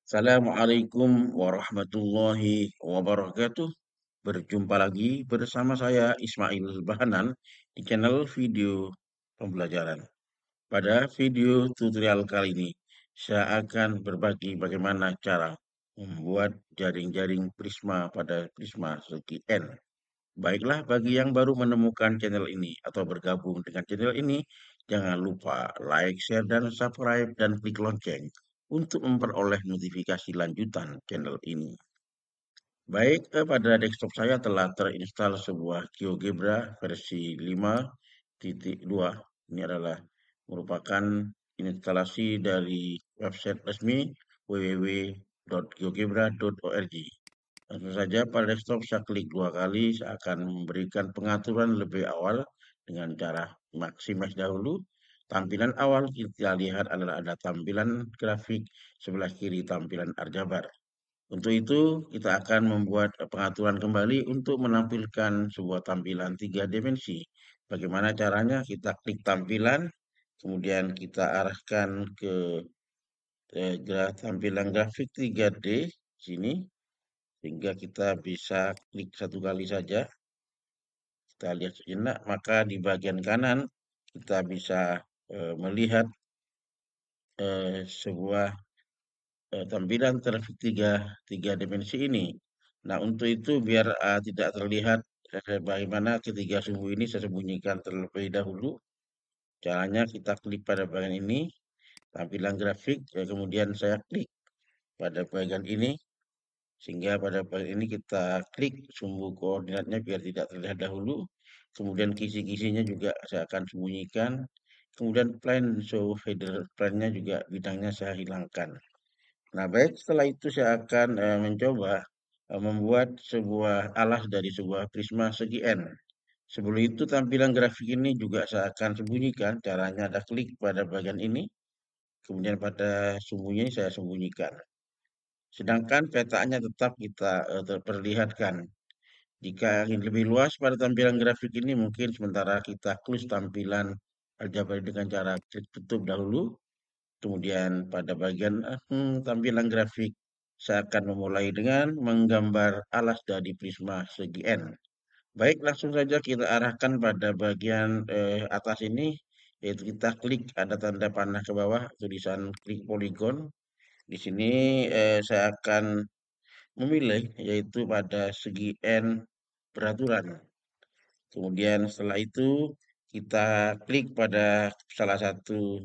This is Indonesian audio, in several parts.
Assalamualaikum warahmatullahi wabarakatuh. Berjumpa lagi bersama saya Ismail Bahanan di channel video pembelajaran. Pada video tutorial kali ini, saya akan berbagi bagaimana cara membuat jaring-jaring prisma pada prisma segi N. Baiklah, bagi yang baru menemukan channel ini atau bergabung dengan channel ini, jangan lupa like, share, dan subscribe, dan klik lonceng untuk memperoleh notifikasi lanjutan channel ini. Baik, pada desktop saya telah terinstall sebuah GeoGebra versi 5.2. Ini adalah merupakan instalasi dari website resmi www.geogebra.org. Langsung saja pada desktop saya klik dua kali, saya akan memberikan pengaturan lebih awal dengan cara maximize dahulu. Tampilan awal kita lihat adalah ada tampilan grafik, sebelah kiri tampilan aljabar. Untuk itu kita akan membuat pengaturan kembali untuk menampilkan sebuah tampilan 3 dimensi. Bagaimana caranya? Kita klik tampilan, kemudian kita arahkan ke tampilan grafik 3D sini, sehingga kita bisa klik satu kali saja. Kita lihat sejenak, maka di bagian kanan kita bisa melihat sebuah tampilan grafik tiga dimensi ini. Nah, untuk itu biar tidak terlihat bagaimana ketiga sumbu ini saya sembunyikan terlebih dahulu. Caranya kita klik pada bagian ini, tampilan grafik, kemudian saya klik pada bagian ini, sehingga pada bagian ini kita klik sumbu koordinatnya biar tidak terlihat dahulu. Kemudian kisi-kisinya juga saya akan sembunyikan. Kemudian plane show header plane-nya juga bidangnya saya hilangkan. Nah, baik, setelah itu saya akan mencoba membuat sebuah alas dari sebuah prisma segi N. Sebelum itu tampilan grafik ini juga saya akan sembunyikan. Caranya ada klik pada bagian ini, kemudian pada sumbunya ini saya sembunyikan. Sedangkan petanya tetap kita terperlihatkan. Jika ingin lebih luas pada tampilan grafik ini, mungkin sementara kita close tampilan aljabar dengan cara klik tutup dahulu. Kemudian pada bagian tampilan grafik, saya akan memulai dengan menggambar alas dari prisma segi N. Baik, langsung saja kita arahkan pada bagian atas ini, yaitu kita klik ada tanda panah ke bawah, tulisan klik poligon. Di sini saya akan memilih yaitu pada segi N peraturan. Kemudian setelah itu kita klik pada salah satu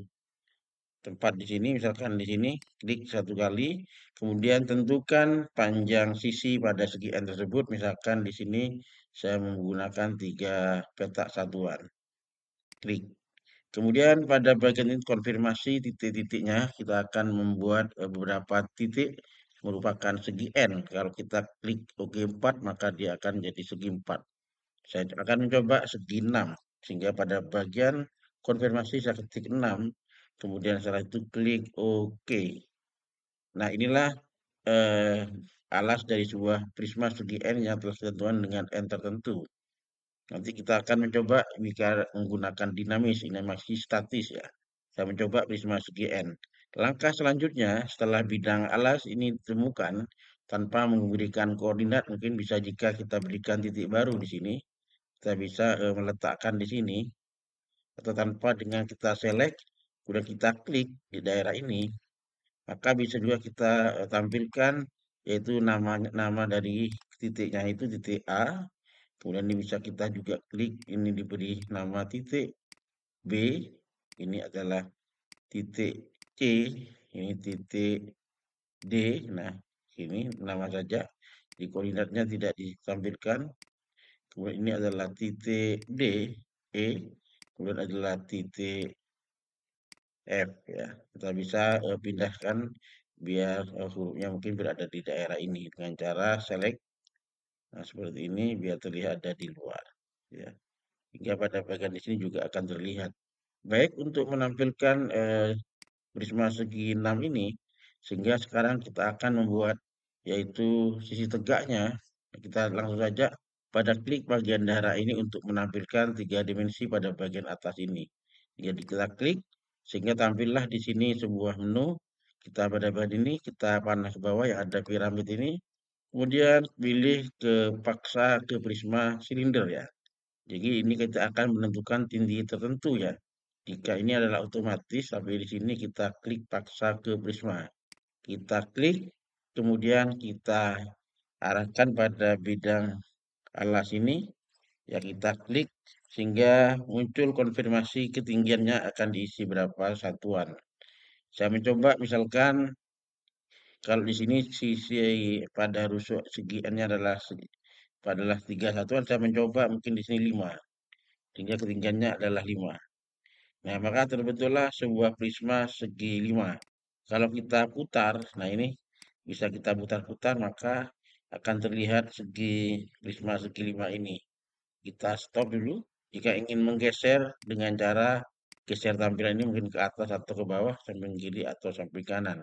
tempat di sini, misalkan di sini, klik satu kali, kemudian tentukan panjang sisi pada segi N tersebut, misalkan di sini saya menggunakan 3 petak satuan. Klik. Kemudian pada bagian ini konfirmasi titik-titiknya, kita akan membuat beberapa titik merupakan segi N. Kalau kita klik OK 4, maka dia akan jadi segi 4. Saya akan mencoba segi 6, sehingga pada bagian konfirmasi saya ketik 6, kemudian setelah itu klik OK. Nah, inilah eh, alas dari sebuah prisma segi N yang telah ditentukan dengan N tertentu. Nanti kita akan mencoba jika menggunakan dinamis, ini masih statis ya. Saya mencoba prisma segi N. Langkah selanjutnya setelah bidang alas ini ditemukan tanpa memberikan koordinat, mungkin bisa jika kita berikan titik baru di sini, kita bisa meletakkan di sini, atau tanpa dengan kita select, kemudian kita klik di daerah ini, maka bisa juga kita tampilkan yaitu nama dari titiknya itu titik A. Kemudian ini bisa kita juga klik, ini diberi nama titik B, ini adalah titik C, ini titik D. Nah, ini nama saja, di koordinatnya tidak ditampilkan. Kemudian ini adalah titik D, E, kemudian adalah titik F ya. Kita bisa pindahkan biar hurufnya mungkin berada di daerah ini dengan cara select. Nah, seperti ini biar terlihat ada di luar ya. Hingga pada bagian di sini juga akan terlihat. Baik, untuk menampilkan prisma segi 6 ini, sehingga sekarang kita akan membuat yaitu sisi tegaknya. Kita langsung saja pada klik bagian darah ini untuk menampilkan 3 dimensi pada bagian atas ini. Jadi kita klik sehingga tampillah di sini sebuah menu. Kita pada bahan ini, kita panah ke bawah yang ada piramid ini. Kemudian pilih ke paksa ke prisma silinder ya. Jadi ini kita akan menentukan tinggi tertentu ya. Jika ini adalah otomatis, tapi di sini kita klik paksa ke prisma. Kita klik, kemudian kita arahkan pada bidang alas ini, ya kita klik sehingga muncul konfirmasi ketinggiannya akan diisi berapa satuan. Saya mencoba misalkan kalau di sini sisi pada rusuk segiannya adalah 3 satuan, saya mencoba mungkin di sini 5, sehingga ketinggiannya adalah 5. Nah, maka terbentuklah sebuah prisma segi 5. Kalau kita putar, nah ini bisa kita putar-putar, maka akan terlihat prisma segi 5 ini. Kita stop dulu. Jika ingin menggeser dengan cara geser tampilan ini mungkin ke atas atau ke bawah, samping kiri atau samping kanan.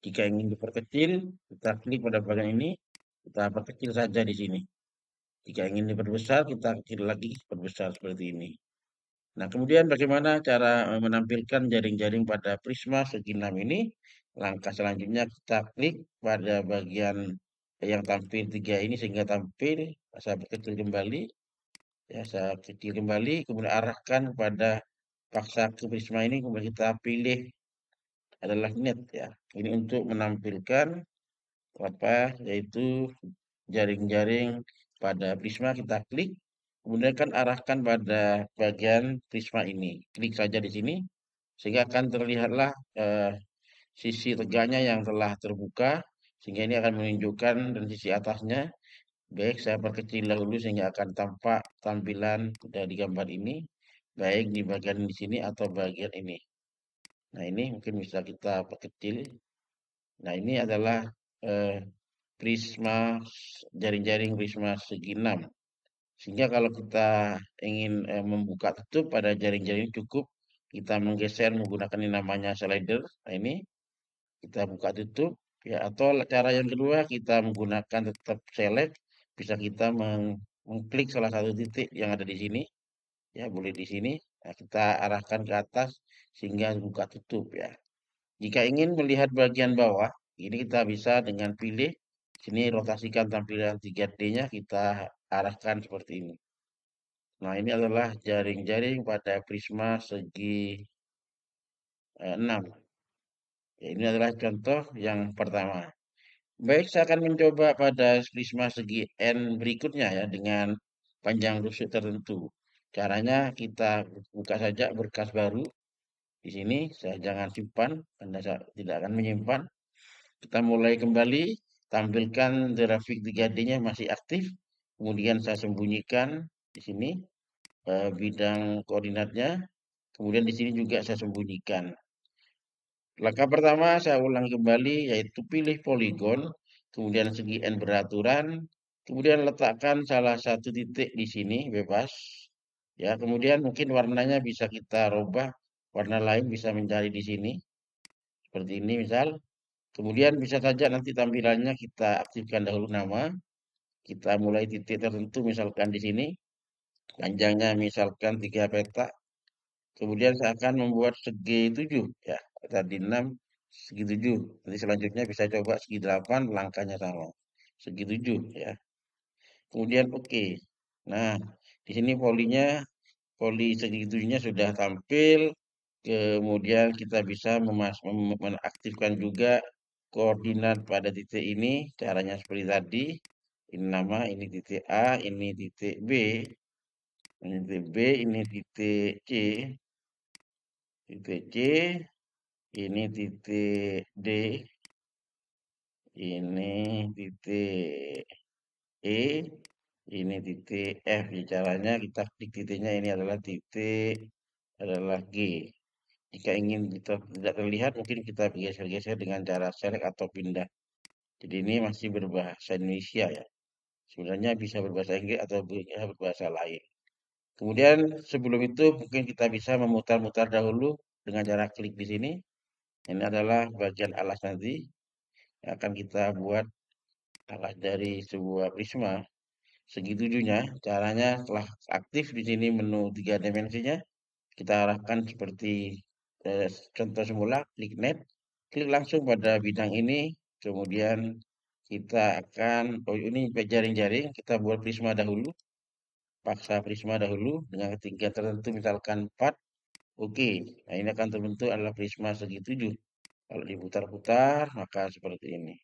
Jika ingin diperkecil, kita klik pada bagian ini, kita perkecil saja di sini. Jika ingin diperbesar, kita kecil lagi, perbesar seperti ini. Nah, kemudian bagaimana cara menampilkan jaring-jaring pada prisma segi 6 ini? Langkah selanjutnya kita klik pada bagian yang tampil 3 ini sehingga tampil, saya perkecil kembali, ya saya kecil kembali, kemudian arahkan pada paksa ke prisma ini, kemudian kita pilih adalah net ya. Ini untuk menampilkan apa yaitu jaring-jaring pada prisma kita klik, kemudian kan arahkan pada bagian prisma ini. Klik saja di sini, sehingga akan terlihatlah sisi tegaknya yang telah terbuka, sehingga ini akan menunjukkan dan sisi atasnya. Baik, saya perkecil dahulu sehingga akan tampak tampilan dari gambar ini, baik di bagian di sini atau bagian ini. Nah, ini mungkin bisa kita perkecil. Nah, ini adalah eh, prisma jaring-jaring prisma segi 6. Sehingga kalau kita ingin membuka tutup pada jaring-jaring cukup kita menggeser menggunakan yang namanya slider. Nah, ini kita buka tutup ya atau cara yang kedua kita menggunakan tetap select bisa kita mengklik salah satu titik yang ada di sini ya boleh di sini. Nah, kita arahkan ke atas sehingga buka tutup ya. Jika ingin melihat bagian bawah, ini kita bisa dengan pilih sini rotasikan tampilan 3D-nya kita arahkan seperti ini. Nah, ini adalah jaring-jaring pada prisma segi 6. Ya, ini adalah contoh yang pertama. Baik, saya akan mencoba pada prisma segi N berikutnya ya dengan panjang rusuk tertentu. Caranya kita buka saja berkas baru. Di sini saya jangan simpan, Anda tidak akan menyimpan. Kita mulai kembali, tampilkan grafik 3D-nya masih aktif. Kemudian saya sembunyikan di sini bidang koordinatnya. Kemudian di sini juga saya sembunyikan. Langkah pertama saya ulang kembali yaitu pilih poligon, kemudian segi N beraturan, kemudian letakkan salah satu titik di sini bebas. Ya, kemudian mungkin warnanya bisa kita rubah, warna lain bisa mencari di sini. Seperti ini misal. Kemudian bisa saja nanti tampilannya kita aktifkan dahulu nama. Kita mulai titik tertentu misalkan di sini. Panjangnya misalkan 3 peta. Kemudian saya akan membuat segi 7 ya. Tadi 6 segi 7. Nanti selanjutnya bisa coba segi 8 langkahnya sama. Segi 7 ya. Kemudian oke. Nah, di sini poli segi 7-nya sudah tampil. Kemudian kita bisa menaktifkan juga koordinat pada titik ini. Caranya seperti tadi. Ini nama, ini titik A, ini titik B, ini titik B, ini titik C, titik C, ini titik D, ini titik E, ini titik F. Ya, caranya kita klik titiknya ini adalah G. Jika ingin tidak terlihat, mungkin kita geser-geser dengan cara select atau pindah. Jadi ini masih berbahasa Indonesia ya. Sebenarnya bisa berbahasa Inggris atau berbahasa lain. Kemudian sebelum itu mungkin kita bisa memutar-mutar dahulu dengan cara klik di sini. Ini adalah bagian alas nanti yang akan kita buat alas dari sebuah prisma segi tujuhnya. Caranya setelah aktif di sini menu 3 dimensinya, kita arahkan seperti contoh semula, klik net, klik langsung pada bidang ini, kemudian kita akan, oh ini jaring-jaring, kita buat prisma dahulu, paksa prisma dahulu dengan ketinggian tertentu misalkan 4, oke. Nah ini akan terbentuk adalah prisma segi 7. Kalau diputar-putar maka seperti ini.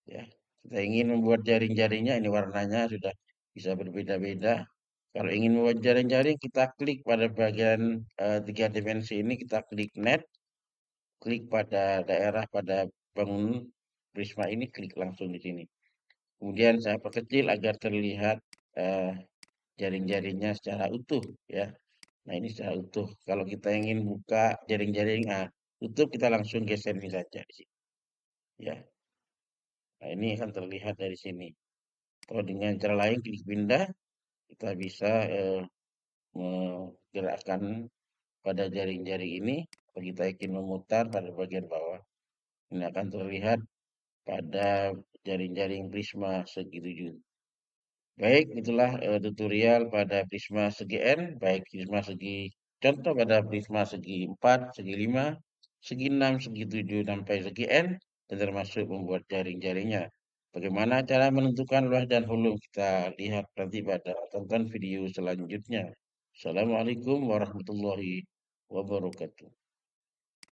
Ya, kita ingin membuat jaring-jaringnya, ini warnanya sudah bisa berbeda-beda. Kalau ingin membuat jaring-jaring, kita klik pada bagian 3 dimensi ini, kita klik net, klik pada daerah pada bangun prisma ini, klik langsung di sini. Kemudian saya perkecil agar terlihat eh, jaring-jaringnya secara utuh, ya. Nah ini secara utuh. Kalau kita ingin buka jaring-jaring utuh, kita langsung geser ini saja di sini, ya. Nah ini akan terlihat dari sini. Kalau dengan cara lain klik pindah, kita bisa menggerakkan pada jaring-jaring ini. Kalau kita ingin memutar pada bagian bawah, ini akan terlihat pada jaring-jaring prisma segi 7. Baik, itulah tutorial pada prisma segi N, baik prisma segi contoh pada prisma segi 4, segi 5, segi 6, segi 7 sampai segi N, dan termasuk membuat jaring-jaringnya. Bagaimana cara menentukan luas dan volume? Kita lihat nanti pada tonton video selanjutnya. Assalamualaikum warahmatullahi wabarakatuh.